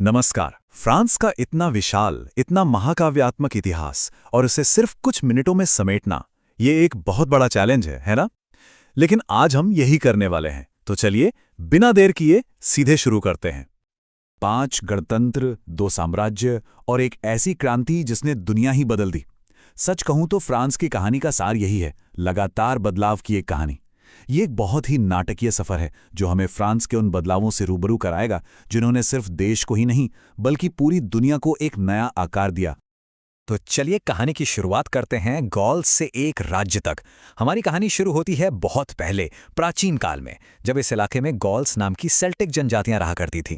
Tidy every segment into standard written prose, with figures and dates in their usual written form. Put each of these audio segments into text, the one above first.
नमस्कार। फ्रांस का इतना विशाल, इतना महाकाव्यात्मक इतिहास और उसे सिर्फ कुछ मिनटों में समेटना, ये एक बहुत बड़ा चैलेंज है ना? लेकिन आज हम यही करने वाले हैं। तो चलिए, बिना देर किए सीधे शुरू करते हैं। 5 गणतंत्र, 2 साम्राज्य और एक ऐसी क्रांति जिसने दुनिया ही बदल दी। सच कहूं तो फ्रांस की कहानी का सार यही है, लगातार बदलाव की एक कहानी। ये एक बहुत ही नाटकीय सफर है जो हमें फ्रांस के उन बदलावों से रूबरू कराएगा जिन्होंने सिर्फ देश को ही नहीं बल्कि पूरी दुनिया को एक नया आकार दिया। तो चलिए कहानी की शुरुआत करते हैं गॉल्स से एक राज्य तक। हमारी कहानी शुरू होती है बहुत पहले, प्राचीन काल में, जब इस इलाके में गॉल्स नाम की सेल्टिक जनजातियां रहा करती थीं।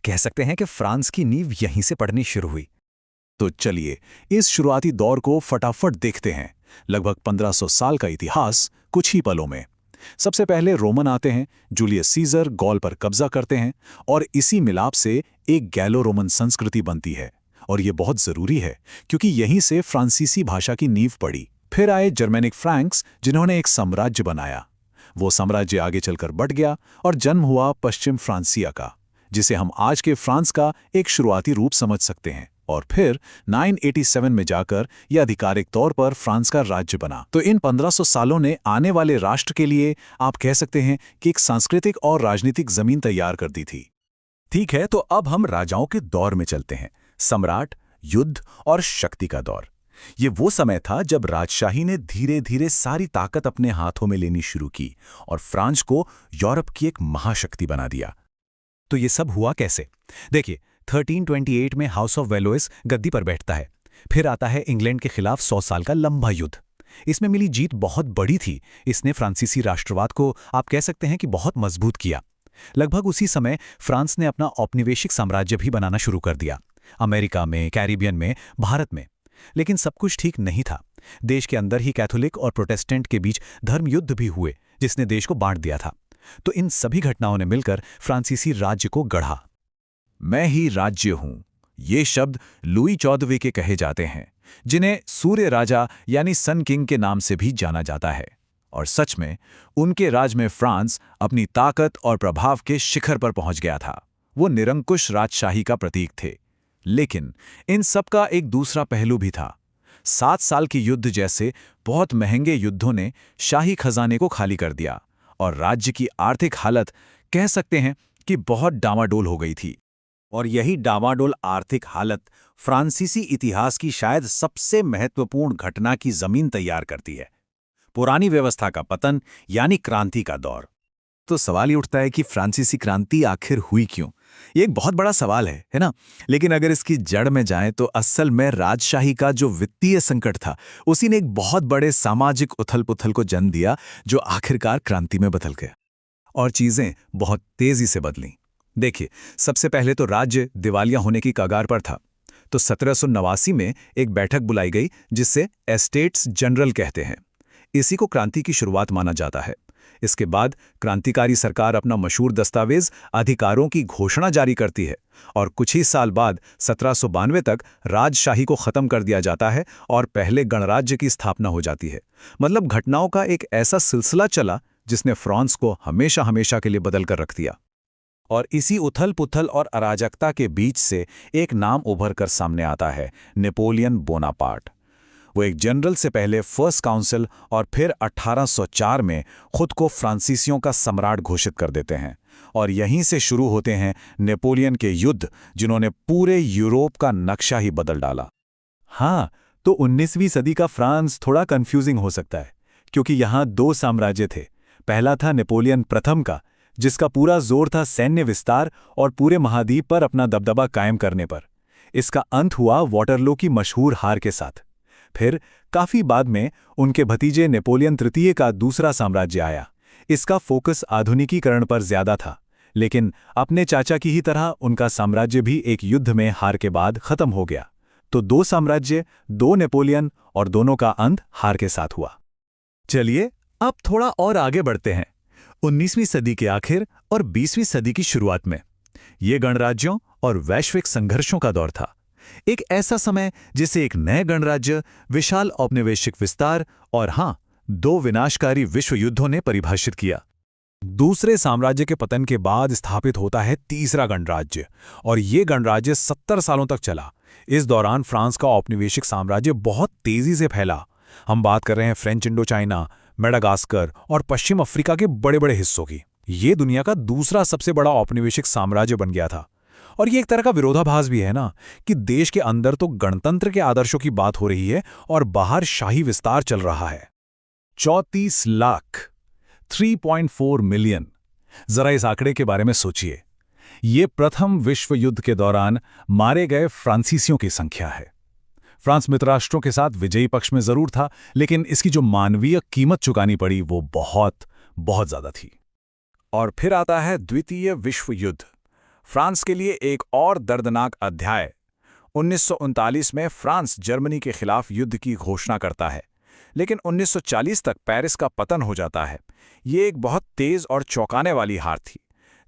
कह सकते हैं कि फ्रांस की नींव यहीं से पड़नी शुरू हुई। तो चलिए, इस शुरुआती दौर को फटाफट देखते हैं। लगभग 1500 साल का इतिहास कुछ ही पलों में। सबसे पहले रोमन आते हैं, जूलियस सीजर गॉल पर कब्जा करते हैं और इसी मिलाप से एक गैलो रोमन संस्कृति बनती है। और ये बहुत जरूरी है क्योंकि यहीं से फ्रांसीसी भाषा की नींव पड़ी। फिर आए जर्मेनिक फ्रैंक्स जिन्होंने एक साम्राज्य बनाया। वो साम्राज्य आगे चलकर बढ़ गया और जन्म हुआ पश्चिम फ्रांसिया का, जिसे हम आज के फ्रांस का एक शुरुआती रूप समझ सकते हैं। और फिर 987 में जाकर यह आधिकारिक तौर पर फ्रांस का राज्य बना। तो इन 1500 सालों ने आने वाले राष्ट्र के लिए आप कह सकते हैं कि एक सांस्कृतिक और राजनीतिक जमीन तैयार कर दी थी। ठीक है, तो अब हम राजाओं के दौर में चलते हैं। सम्राट, युद्ध और शक्ति का दौर। ये वो समय था जब राजशाही ने धीरे धीरे सारी ताकत अपने हाथों में लेनी शुरू की और फ्रांस को यूरोप की एक महाशक्ति बना दिया। तो ये सब हुआ कैसे? देखिए, 1328 में हाउस ऑफ वेलोइस गद्दी पर बैठता है। फिर आता है इंग्लैंड के खिलाफ 100 साल का लंबा युद्ध। इसमें मिली जीत बहुत बड़ी थी। इसने फ्रांसीसी राष्ट्रवाद को आप कह सकते हैं कि बहुत मजबूत किया। लगभग उसी समय फ्रांस ने अपना औपनिवेशिक साम्राज्य भी बनाना शुरू कर दिया, अमेरिका में, कैरिबियन में, भारत में। लेकिन सब कुछ ठीक नहीं था। देश के अंदर ही कैथोलिक और प्रोटेस्टेंट के बीच धर्म युद्ध भी हुए जिसने देश को बांट दिया था। तो इन सभी घटनाओं ने मिलकर फ्रांसीसी राज्य को गढ़ा। मैं ही राज्य हूं, ये शब्द लुई 14वें के कहे जाते हैं, जिन्हें सूर्य राजा यानी सन किंग के नाम से भी जाना जाता है। और सच में उनके राज में फ्रांस अपनी ताकत और प्रभाव के शिखर पर पहुंच गया था। वो निरंकुश राजशाही का प्रतीक थे। लेकिन इन सब का एक दूसरा पहलू भी था। 7 साल की युद्ध जैसे बहुत महंगे युद्धों ने शाही खजाने को खाली कर दिया और राज्य की आर्थिक हालत कह सकते हैं कि बहुत डामाडोल हो गई थी। और यही डामाडोल आर्थिक हालत फ्रांसीसी इतिहास की शायद सबसे महत्वपूर्ण घटना की जमीन तैयार करती है, पुरानी व्यवस्था का पतन यानी क्रांति का दौर। तो सवाल ये उठता है कि फ्रांसीसी क्रांति आखिर हुई क्यों? ये एक बहुत बड़ा सवाल है ना? लेकिन अगर इसकी जड़ में जाएं तो असल में राजशाही का जो वित्तीय संकट था, उसी ने एक बहुत बड़े सामाजिक उथल-पुथल को जन्म दिया जो आखिरकार क्रांति में बदल गया। और चीजें बहुत तेजी से बदलीं। देखिए, सबसे पहले तो राज्य दिवालिया होने की कगार पर था। तो 1789 में एक बैठक बुलाई गई जिसे एस्टेट्स जनरल कहते हैं। इसी को क्रांति की शुरुआत माना जाता है। इसके बाद क्रांतिकारी सरकार अपना मशहूर दस्तावेज अधिकारों की घोषणा जारी करती है और कुछ ही साल बाद 1792 तक राजशाही को खत्म कर दिया जाता है और पहले गणराज्य की स्थापना हो जाती है। मतलब घटनाओं का एक ऐसा सिलसिला चला जिसने फ्रांस को हमेशा हमेशा के लिए बदल कर रख दिया। और इसी उथल-पुथल और अराजकता के बीच से एक नाम उभर कर सामने आता है, नेपोलियन बोनापार्ट। वो एक जनरल से पहले फर्स्ट काउंसिल और फिर 1804 में खुद को फ्रांसीसियों का सम्राट घोषित कर देते हैं। और यहीं से शुरू होते हैं नेपोलियन के युद्ध, जिन्होंने पूरे यूरोप का नक्शा ही बदल डाला। हाँ, तो 19वीं सदी का फ्रांस थोड़ा कंफ्यूजिंग हो सकता है क्योंकि यहाँ 2 साम्राज्य थे। पहला था नेपोलियन प्रथम का, जिसका पूरा जोर था सैन्य विस्तार और पूरे महाद्वीप पर अपना दबदबा कायम करने पर। इसका अंत हुआ वाटरलू की मशहूर हार के साथ। फिर काफी बाद में उनके भतीजे नेपोलियन तृतीय का दूसरा साम्राज्य आया। इसका फोकस आधुनिकीकरण पर ज्यादा था, लेकिन अपने चाचा की ही तरह उनका साम्राज्य भी एक युद्ध में हार के बाद खत्म हो गया। तो 2 साम्राज्य, 2 नेपोलियन और दोनों का अंत हार के साथ हुआ। चलिए अब थोड़ा और आगे बढ़ते हैं, 19वीं सदी के आखिर और 20वीं सदी की शुरुआत में। ये गणराज्यों और वैश्विक संघर्षों का दौर था। एक ऐसा समय जिसे एक नए गणराज्य, विशाल औपनिवेशिक विस्तार और 2 विनाशकारी विश्व युद्धों ने परिभाषित किया। दूसरे साम्राज्य के पतन के बाद स्थापित होता है तीसरा गणराज्य, और ये गणराज्य 70 सालों तक चला। इस दौरान फ्रांस का औपनिवेशिक साम्राज्य बहुत तेजी से फैला। हम बात कर रहे हैं फ्रेंच इंडो चाइना, मेडागास्कर और पश्चिम अफ्रीका के बड़े बड़े हिस्सों की। ये दुनिया का दूसरा सबसे बड़ा औपनिवेशिक साम्राज्य बन गया था। और ये एक तरह का विरोधाभास भी है ना, कि देश के अंदर तो गणतंत्र के आदर्शों की बात हो रही है और बाहर शाही विस्तार चल रहा है। 34 लाख 3.4 मिलियन। जरा इस आंकड़े के बारे में सोचिए। ये प्रथम विश्व युद्ध के दौरान मारे गए फ्रांसीसियों की संख्या है। फ्रांस मित्रराष्ट्रों के साथ विजयी पक्ष में जरूर था, लेकिन इसकी जो मानवीय कीमत चुकानी पड़ी वो बहुत बहुत ज्यादा थी। और फिर आता है द्वितीय विश्व युद्ध, फ्रांस के लिए एक और दर्दनाक अध्याय। 1939 में फ्रांस जर्मनी के खिलाफ युद्ध की घोषणा करता है, लेकिन 1940 तक पेरिस का पतन हो जाता है। ये एक बहुत तेज और चौंकाने वाली हार थी।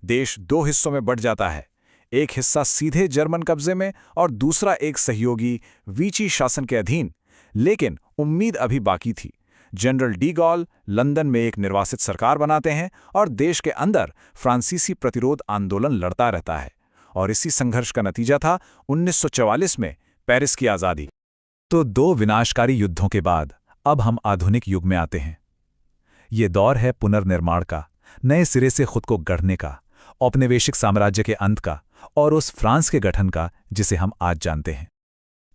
देश दो हिस्सों में बंट जाता है, एक हिस्सा सीधे जर्मन कब्जे में और दूसरा एक सहयोगी वीची शासन के अधीन। लेकिन उम्मीद अभी बाकी थी। जनरल डी गॉल लंदन में एक निर्वासित सरकार बनाते हैं और देश के अंदर फ्रांसीसी प्रतिरोध आंदोलन लड़ता रहता है। और इसी संघर्ष का नतीजा था 1944 में पेरिस की आज़ादी। तो दो विनाशकारी युद्धों के बाद अब हम आधुनिक युग में आते हैं। ये दौर है पुनर्निर्माण का, नए सिरे से खुद को गढ़ने का, औपनिवेशिक साम्राज्य के अंत का और उस फ्रांस के गठन का जिसे हम आज जानते हैं।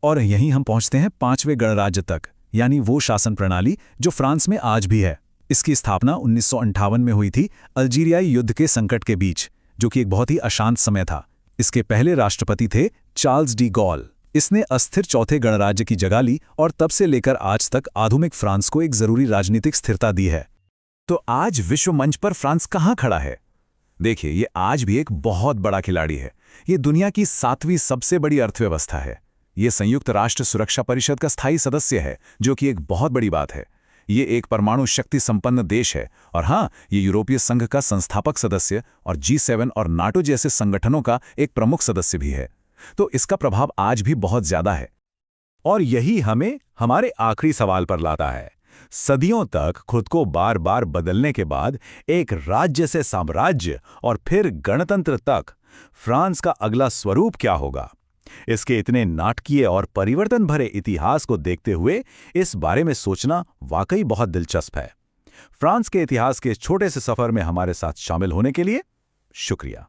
और यहीं हम पहुंचते हैं पांचवें गणराज्य तक, यानी वो शासन प्रणाली जो फ्रांस में आज भी है। इसकी स्थापना 1958 में हुई थी, अल्जीरियाई युद्ध के संकट के बीच, जो कि एक बहुत ही अशांत समय था। इसके पहले राष्ट्रपति थे चार्ल्स डी गॉल। इसने अस्थिर चौथे गणराज्य की जगह ली और तब से लेकर आज तक आधुनिक फ्रांस को एक जरूरी राजनीतिक स्थिरता दी है। तो आज विश्व मंच पर फ्रांस कहाँ खड़ा है? देखिए, ये आज भी एक बहुत बड़ा खिलाड़ी है। ये दुनिया की 7वीं सबसे बड़ी अर्थव्यवस्था है। ये संयुक्त राष्ट्र सुरक्षा परिषद का स्थायी सदस्य है, जो कि एक बहुत बड़ी बात है। ये एक परमाणु शक्ति संपन्न देश है और हाँ, ये यूरोपीय संघ का संस्थापक सदस्य और G7 और नाटो जैसे संगठनों का एक प्रमुख सदस्य भी है। तो इसका प्रभाव आज भी बहुत ज्यादा है। और यही हमें हमारे आखिरी सवाल पर लाता है। सदियों तक खुद को बार बार बदलने के बाद एक राज्य से साम्राज्य और फिर गणतंत्र तक फ्रांस का अगला स्वरूप क्या होगा? इसके इतने नाटकीय और परिवर्तन भरे इतिहास को देखते हुए इस बारे में सोचना वाकई बहुत दिलचस्प है। फ्रांस के इतिहास के इस छोटे से सफर में हमारे साथ शामिल होने के लिए शुक्रिया।